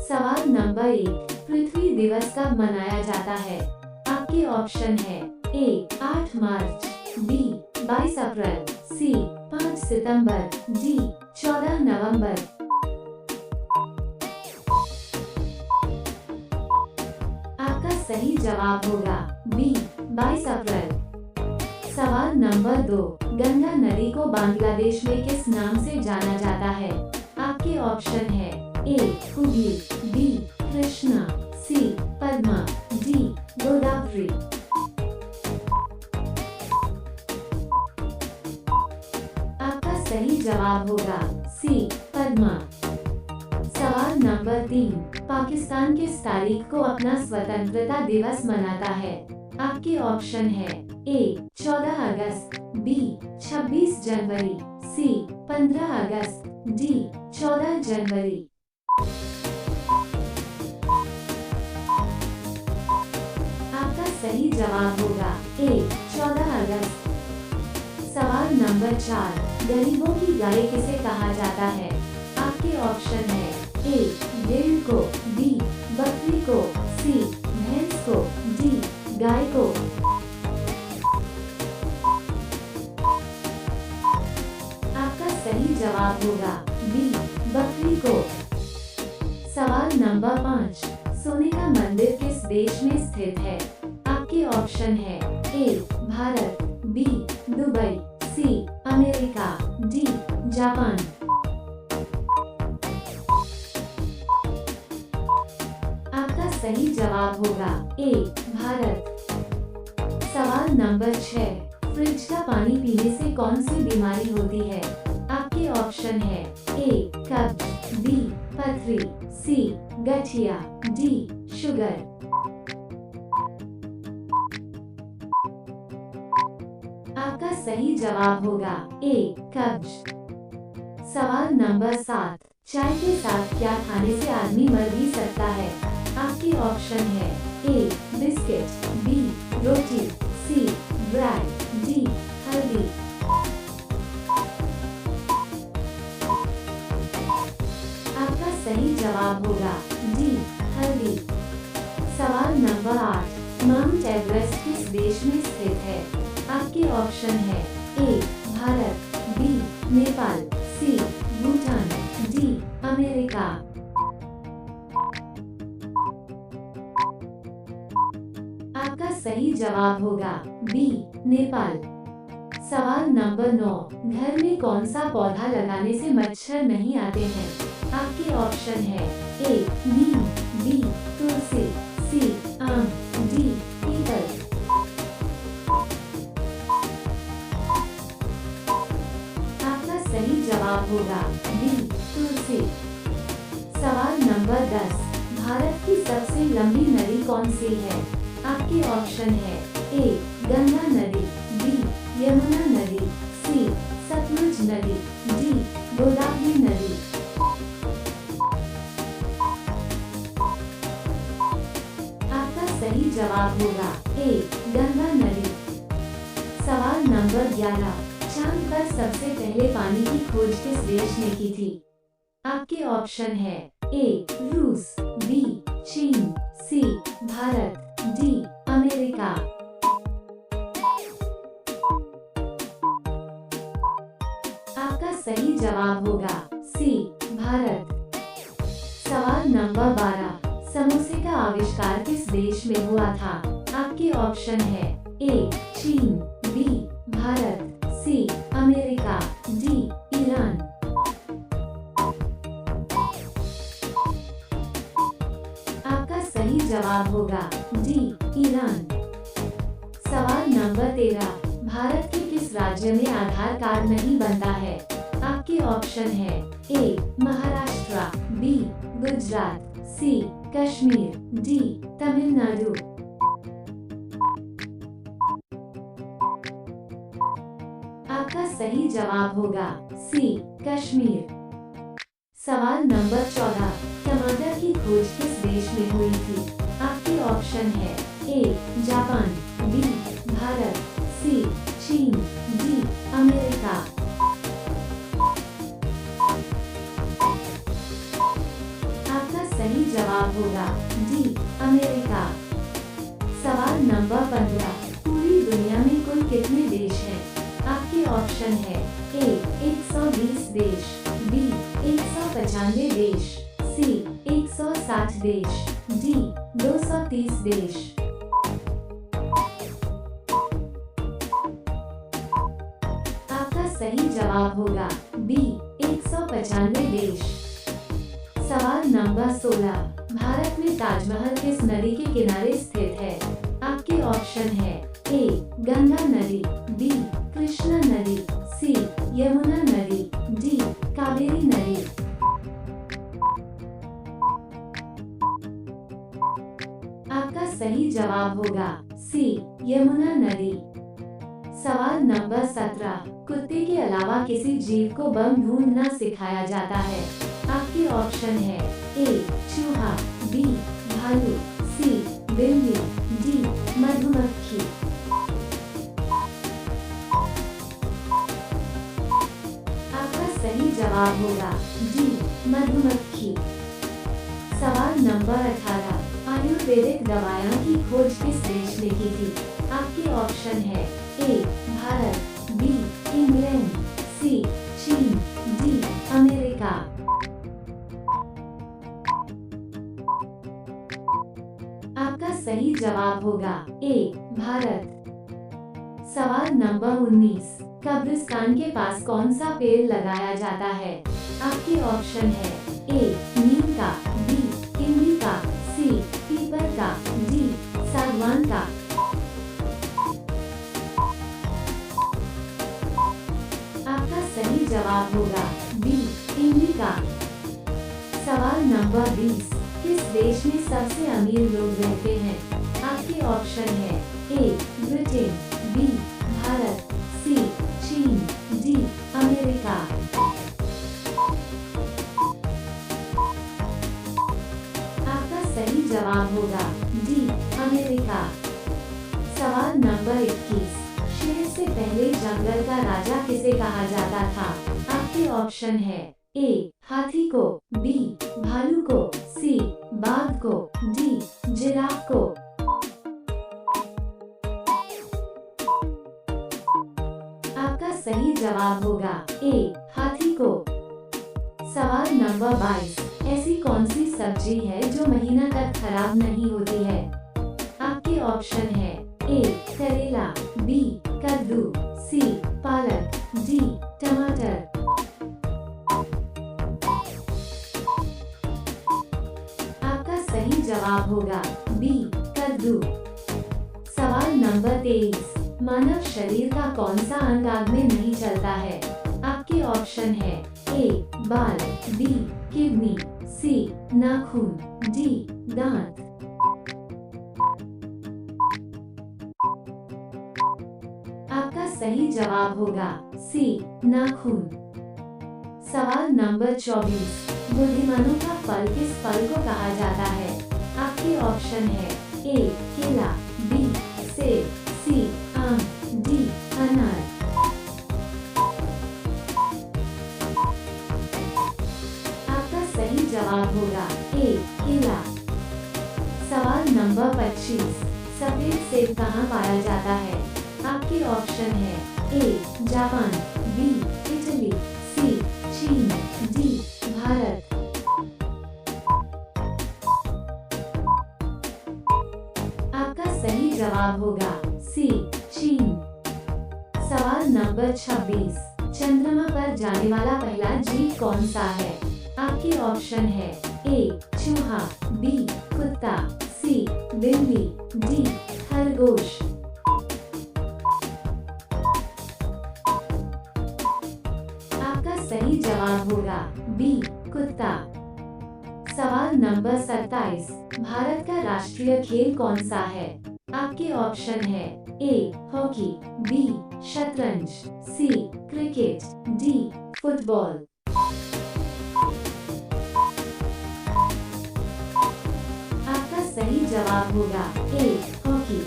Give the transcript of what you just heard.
सवाल नंबर 1, पृथ्वी दिवस कब मनाया जाता है? आपके ऑप्शन है ए 8 मार्च, बी 22 अप्रैल, सी 5 सितंबर, डी 14 नवंबर। आपका सही जवाब होगा बी 22 अप्रैल। सवाल नंबर 2, गंगा नदी को बांग्लादेश में किस नाम से जाना जाता है? आपके ऑप्शन है ए हुगली, बी कृष्णा, सी पद्मा, डी गोदावरी। आपका सही जवाब होगा सी पद्मा। सवाल नंबर 3, पाकिस्तान किस तारीख को अपना स्वतंत्रता दिवस मनाता है? आपके ऑप्शन है ए 14 अगस्त, बी 26 जनवरी, सी 15 अगस्त, डी 14 जनवरी। आपका सही जवाब होगा ए 14 अगस्त। सवाल नंबर 4, गरीबों की गाय किसे कहा जाता है? आपके ऑप्शन है ए भेड़ को, बी बकरी को, सी भैंस को, डी गाय को। आपका सही जवाब होगा बी बकरी को। सवाल नंबर 5, सोने का मंदिर किस देश में स्थित है? आपके ऑप्शन है A Bharat, B Dubai, C America, D Japan. आपका सही जवाब होगा ए भारत। सवाल नंबर 6, फ्रिज का पानी पीने से कौन सी बीमारी होती है? आपके ऑप्शन है ए कब्ज, बी पथरी, सी गठिया, डी शुगर। आपका सही जवाब होगा ए कब्ज। सवाल नंबर 7, चाय के साथ क्या खाने से आदमी मर भी सकता है? आपके ऑप्शन है ए बिस्किट, बी रोटी, सी ब्रेड, डी हल्दी। आपका सही जवाब होगा डी हल्दी। सवाल नंबर 8, माउंट एवरेस्ट किस देश में स्थित है? आपके ऑप्शन है A Bharat, B Nepal, C Bhutan, D America. आपका सही जवाब होगा बी नेपाल। सवाल नंबर 9, घर में कौन सा पौधा लगाने से मच्छर नहीं आते हैं? आपके ऑप्शन है ए नीम, बी तुलसी, सी आम, डी पीपल। आपका सही जवाब होगा बी तुलसी। सवाल नंबर 10, भारत की सबसे लंबी नदी कौन सी है? आपके ऑप्शन है ए गंगा नदी, बी यमुना नदी, सी सतलुज नदी, डी गोदावरी नदी। आपका सही जवाब होगा ए गंगा नदी। सवाल नंबर 11, चांद पर सबसे पहले पानी की खोज किस देश ने की थी? आपके ऑप्शन है ए रूस, बी चीन, सी भारत, डी अमेरिका। आपका सही जवाब होगा सी भारत। सवाल नंबर 12, समोसे का आविष्कार किस देश में हुआ था? आपके ऑप्शन है ए चीन, B Bharat, C America, D Iran. आपका सही जवाब होगा डी ईरान। सवाल नंबर 13, भारत के किस राज्य में आधार कार्ड नहीं बनता है? आपके ऑप्शन है ए महाराष्ट्र, बी गुजरात, सी कश्मीर, डी तमिलनाडु। आपका सही जवाब होगा सी कश्मीर। सवाल नंबर 14, टमाटर की खोज किस देश में हुई थी? आपके ऑप्शन है ए जापान, बी भारत, सी चीन, डी अमेरिका। आपका सही जवाब होगा डी अमेरिका। सवाल नंबर 15, पूरी दुनिया में कुल कितने देश हैं? आपके ऑप्शन है ए 120 देश, बी 195 देश, सी 160 देश, डी 230 देश। आपका सही जवाब होगा बी 195 देश। सवाल नंबर 16, भारत में ताजमहल किस नदी के किनारे स्थित है? आपके ऑप्शन है ए गंगा नदी, बी कृष्णा नदी, सी यमुना नदी, डी कावेरी नदी। आपका सही जवाब होगा सी यमुना नदी। सवाल नंबर 17, कुत्ते के अलावा किसी जीव को बम ढूंढना सिखाया जाता है? आपके ऑप्शन है ए चूहा, बी भालू, सी बिल्ली, डी मधुमक्खी। आपका सही जवाब होगा डी मधुमक्खी। सवाल नंबर 18, आयुर्वेदिक दवाओं की खोज किस देश ने की थी? आपके ऑप्शन है ए भारत, बी इंग्लैंड, सी चीन, डी अमेरिका। आपका सही जवाब होगा ए भारत। सवाल नंबर 19, कब्रिस्तान के पास कौन सा पेड़ लगाया जाता है? आपके ऑप्शन है ए नीम का, बी इमली का, सी पीपल का, डी सागवान का। आपका सही जवाब होगा बी इमली का। सवाल नंबर 20, किस देश में सबसे अमीर लोग रहते हैं? आपके ऑप्शन है ए ब्रिटेन, बी भारत, सी चीन, डी अमेरिका। आपका सही जवाब होगा डी अमेरिका। सवाल नंबर 21, शेर से पहले जंगल का राजा किसे कहा जाता था? आपके ऑप्शन है ए हाथी को, बी भालू को, सी बाघ को, डी जिराफ को। आपका सही जवाब होगा ए हाथी को। सवाल नंबर 22, ऐसी कौन सी सब्जी है जो महीना तक खराब नहीं होती है? आपके ऑप्शन है ए करेला, बी कद्दू, सी पालक, डी टमाटर। आपका सही जवाब होगा बी कद्दू। सवाल नंबर 23, मानव शरीर का कौन सा अंग आग में नहीं चलता है? आपके ऑप्शन है ए बाल, बी किडनी, सी नाखून, डी दांत। आपका सही जवाब होगा सी नाखून। सवाल नंबर 24, बुद्धिमानों का फल किस फल को कहा जाता है? आपके ऑप्शन है ए केला, बी सेब, सी आम, डी अनार। आपका सही जवाब होगा ए केला। सवाल नंबर 25, सफेद सेब कहाँ पाया जाता है? आपके ऑप्शन है ए जापान, बी इटली, सी चीन, डी भारत। आपका सही जवाब होगा सी चीन। सवाल नंबर 26, चंद्रमा पर जाने वाला पहला जीव कौन सा है? आपके ऑप्शन है ए चूहा, बी कुत्ता, सी बिल्ली, डी खरगोश। आपका सही जवाब होगा बी कुत्ता। सवाल नंबर 27, भारत का राष्ट्रीय खेल कौन सा है? आपके ऑप्शन है ए हॉकी, बी शतरंज, सी क्रिकेट, डी फुटबॉल। आपका सही जवाब होगा ए हॉकी।